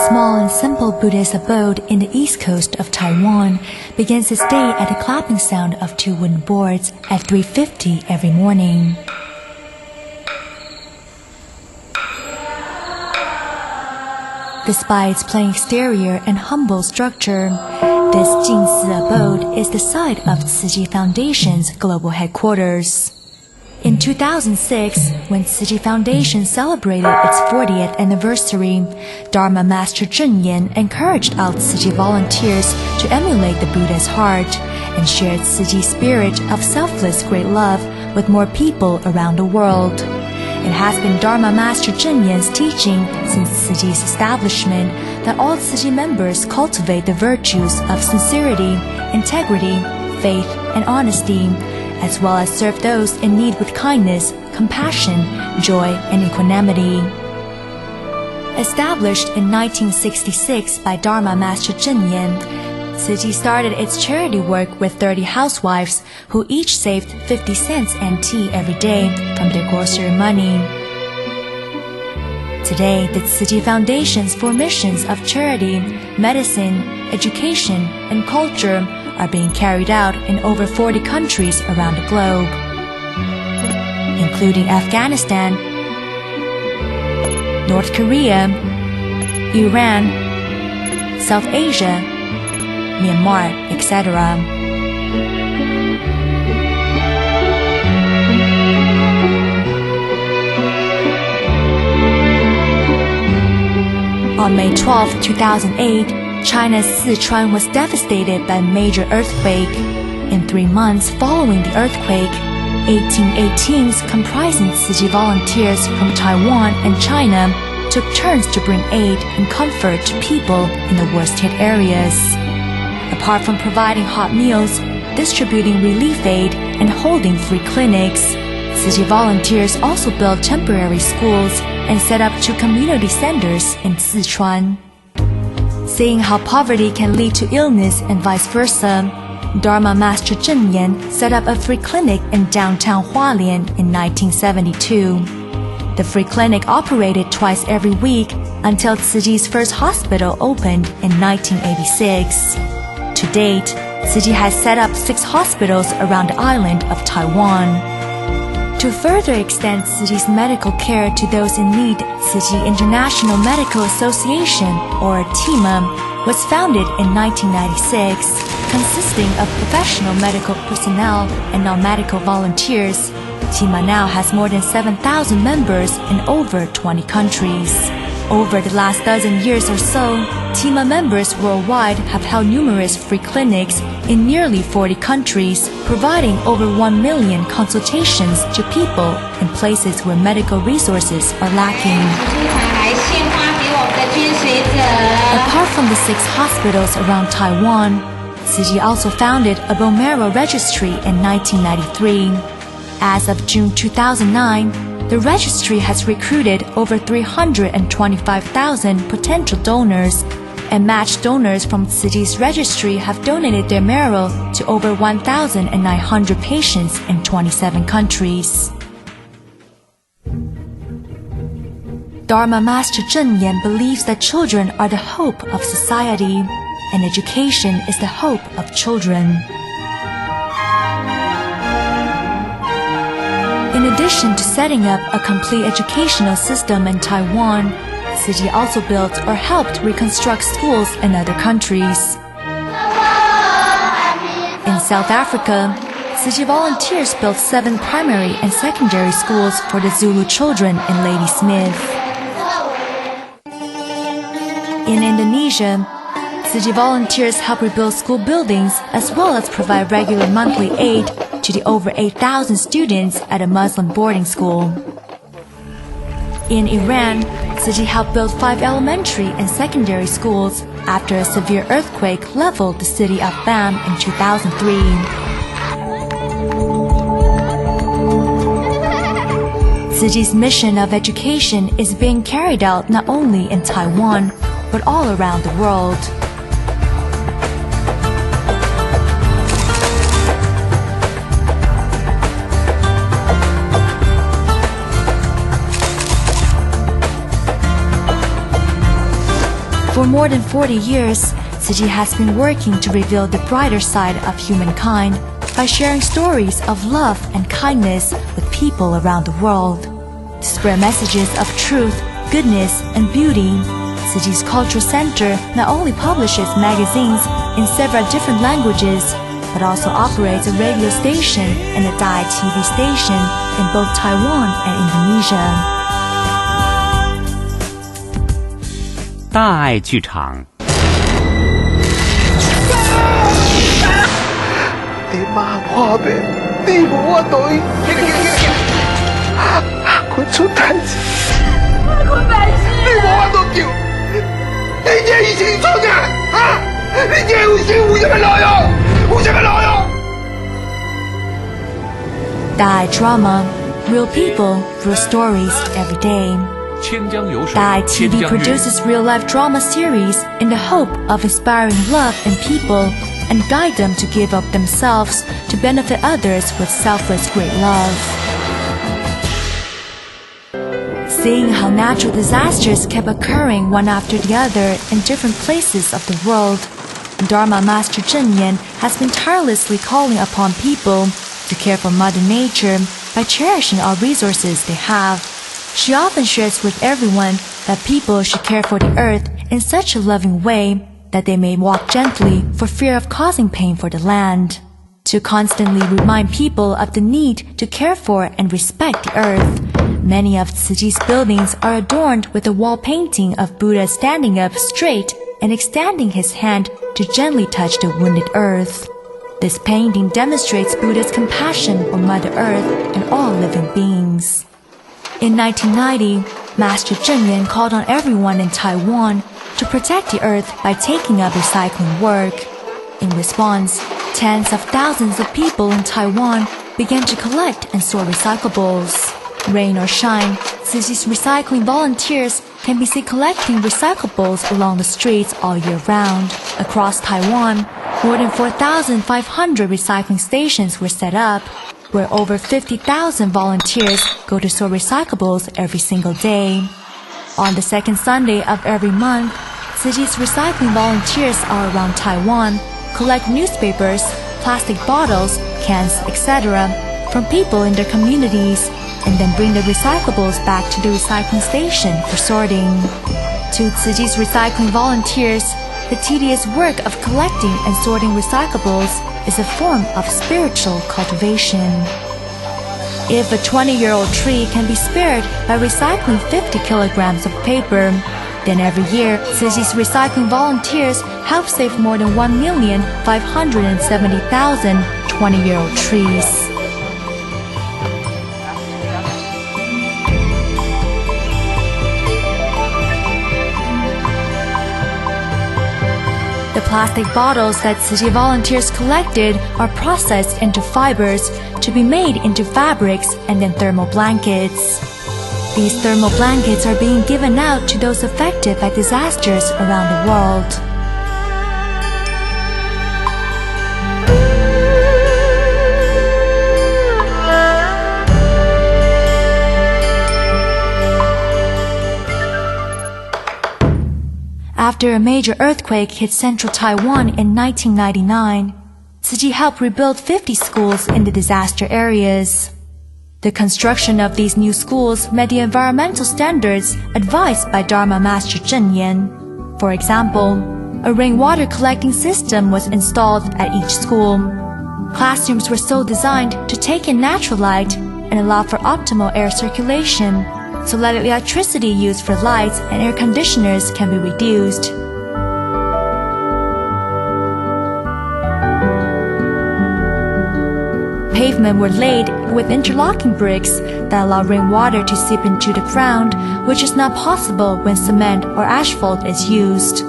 small and simple Buddhist abode in the east coast of Taiwan begins its day at the clapping sound of two wooden boards at 3:50 every morning. Despite its plain exterior and humble structure, this Jingsi abode is the site of Tzu Foundation's global headquarters. In 2006, when Tzu Foundation celebrated its 40th anniversary, Dharma Master Zheng Yan encouraged our Tzu volunteers to emulate the Buddha's heart and share Tzu's spirit of selfless great love with more people around the world. It has been Dharma Master Zheng Yan's teaching since Tzu's establishment that all Tzu members cultivate the virtues of sincerity, integrity, faith, and honesty, as well as serve those in need with kindness, compassion, joy, and equanimity. Established in 1966 by Dharma Master Zheng Yan, Tzu started its charity work with 30 housewives who each saved 50 cents NT every day from their grocery money. Today, the Tzu Foundation's four missions of charity, medicine, education, and culture are being carried out in over 40 countries around the globe, including Afghanistan, North Korea, Iran, South Asia, Myanmar, etc. On May 12, 2008, China's Sichuan was devastated by a major earthquake. In 3 months following the earthquake, 18 comprising Tzu volunteers from Taiwan and China took turns to bring aid and comfort to people in the worst-hit areas. Apart from providing hot meals, distributing relief aid, and holding free clinics, Tzu volunteers also built temporary schools and set up 2 community centers in Sichuan. Seeing how poverty can lead to illness and vice versa, Dharma Master Zheng Yan set up a free clinic in downtown Hualien in 1972. The free clinic operated twice every week until Tzu's first hospital opened in 1986. To date, Tzu has set up 6 hospitals around the island of Taiwan. To further extend Tzu's medical care to those in need, Tzu International Medical Association, or TIMA, was founded in 1996, consisting of professional medical personnel and non-medical volunteers. TIMA now has more than 7,000 members in over 20 countries. Over the last dozen years or so, TIMA members worldwide have held numerous free clinics in nearly 40 countries, providing over 1 million consultations to people in places where medical resources are lacking. Apart from the 6 hospitals around Taiwan, Tzu also founded a bone marrow registry in 1993. As of June 2009, the registry has recruited over 325,000 potential donors, and matched donors from Tzu's registry have donated their marrow to over 1,900 patients in 27 countries. Dharma Master Zheng Yan believes that children are the hope of society, and education is the hope of children. In addition to setting up a complete educational system in Taiwan, Tzu also built or helped reconstruct schools in other countries. In South Africa, Tzu volunteers built 7 primary and secondary schools for the Zulu children in Ladysmith. In Indonesia, Tzu volunteers help rebuild school buildings as well as provide regular monthly aid to the over 8,000 students at a Muslim boarding school. In Iran, Tzu helped build 5 elementary and secondary schools after a severe earthquake leveled the city of Bam in 2003. Tzu's mission of education is being carried out not only in Taiwan, but all around the world. For more than 40 years, Tzu Chi has been working to reveal the brighter side of humankind by sharing stories of love and kindness with people around the world. To spread messages of truth, goodness, and beauty, Tzu Chi's Cultural Center not only publishes magazines in several different languages, but also operates a radio station and a Dai TV station in both Taiwan and Indonesia. 大爱剧场。你媽破病，你冇我女，佢出大事，你冇我都叫，你這以前做嘅啊！你這會先會什麼內容？會什麼內容？ Dai drama, real people, real stories every day. Dai TV produces real-life drama series in the hope of inspiring love in people and guide them to give up themselves to benefit others with selfless great love. Seeing how natural disasters kept occurring one after the other in different places of the world, Dharma Master Zhen Yan has been tirelessly calling upon people to care for Mother Nature by cherishing all resources they have. She often shares with everyone that people should care for the earth in such a loving way that they may walk gently for fear of causing pain for the land. To constantly remind people of the need to care for and respect the earth, many of Tzu Chi's buildings are adorned with a wall painting of Buddha standing up straight and extending his hand to gently touch the wounded earth. This painting demonstrates Buddha's compassion for Mother Earth and all living beings. In 1990, Master Zhen Yan called on everyone in Taiwan to protect the earth by taking up recycling work. In response, tens of thousands of people in Taiwan began to collect and sort recyclables. Rain or shine, Tzu Chi's recycling volunteers can be seen collecting recyclables along the streets all year round. Across Taiwan, more than 4,500 recycling stations were set up, where over 50,000 volunteers go to sort recyclables every single day. On the second Sunday of every month, Tzu Chi's recycling volunteers are around Taiwan, collect newspapers, plastic bottles, cans, etc. from people in their communities, and then bring the recyclables back to the recycling station for sorting. To Tzu Chi's recycling volunteers, the tedious work of collecting and sorting recyclables is a form of spiritual cultivation. If a 20-year-old tree can be spared by recycling 50 kilograms of paper, then every year, Tzu Chi's recycling volunteers help save more than 1,570,000 20-year-old trees. The plastic bottles that Tzu Chi volunteers collected are processed into fibers to be made into fabrics and then thermal blankets. These thermal blankets are being given out to those affected by disasters around the world. After a major earthquake hit central Taiwan in 1999, Tzu Chi helped rebuild 50 schools in the disaster areas. The construction of these new schools met the environmental standards advised by Dharma Master Zhen Yan. For example, a rainwater collecting system was installed at each school. Classrooms were so designed to take in natural light and allow for optimal air circulation, so that electricity used for lights and air conditioners can be reduced. Pavement were laid with interlocking bricks that allow rainwater to seep into the ground, which is not possible when cement or asphalt is used.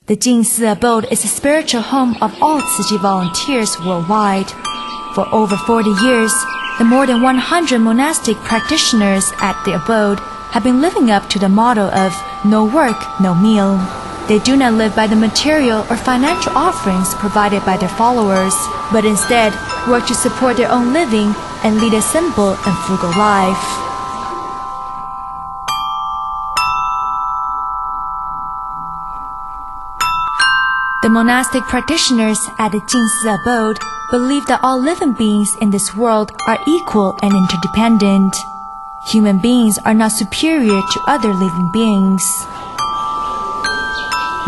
The Jingsi abode is the spiritual home of all Tzu Chi volunteers worldwide. For over 40 years, the more than 100 monastic practitioners at the abode have been living up to the motto of no work, no meal. They do not live by the material or financial offerings provided by their followers, but instead work to support their own living and lead a simple and frugal life. The monastic practitioners at the Jingsi abode believe that all living beings in this world are equal and interdependent. Human beings are not superior to other living beings.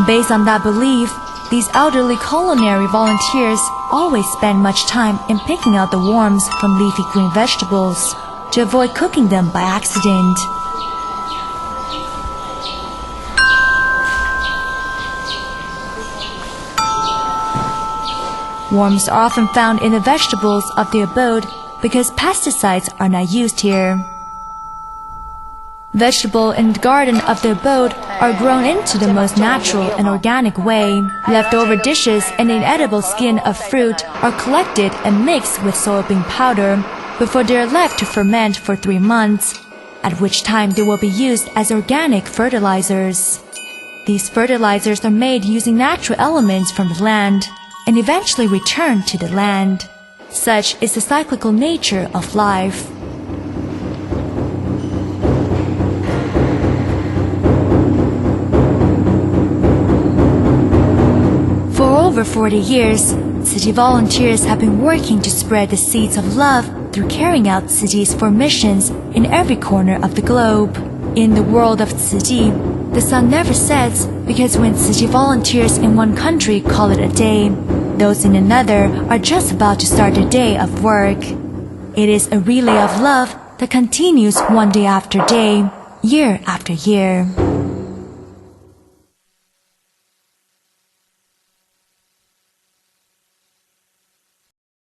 Based on that belief, these elderly culinary volunteers always spend much time in picking out the worms from leafy green vegetables to avoid cooking them by accident. Worms are often found in the vegetables of the abode because pesticides are not used here. Vegetables in the garden of the abode are grown into the most natural and organic way. Leftover dishes and inedible skin of fruit are collected and mixed with soybean powder before they are left to ferment for 3 months, at which time they will be used as organic fertilizers. These fertilizers are made using natural elements from the land and eventually return to the land. Such is the cyclical nature of life. For over 40 years, Tzu volunteers have been working to spread the seeds of love through carrying out Tzu's 4 missions in every corner of the globe. In the world of Tzu, the sun never sets because when Tzu volunteers in one country call it a day, those in another are just about to start a day of work. It is a relay of love that continues one day after day, year after year.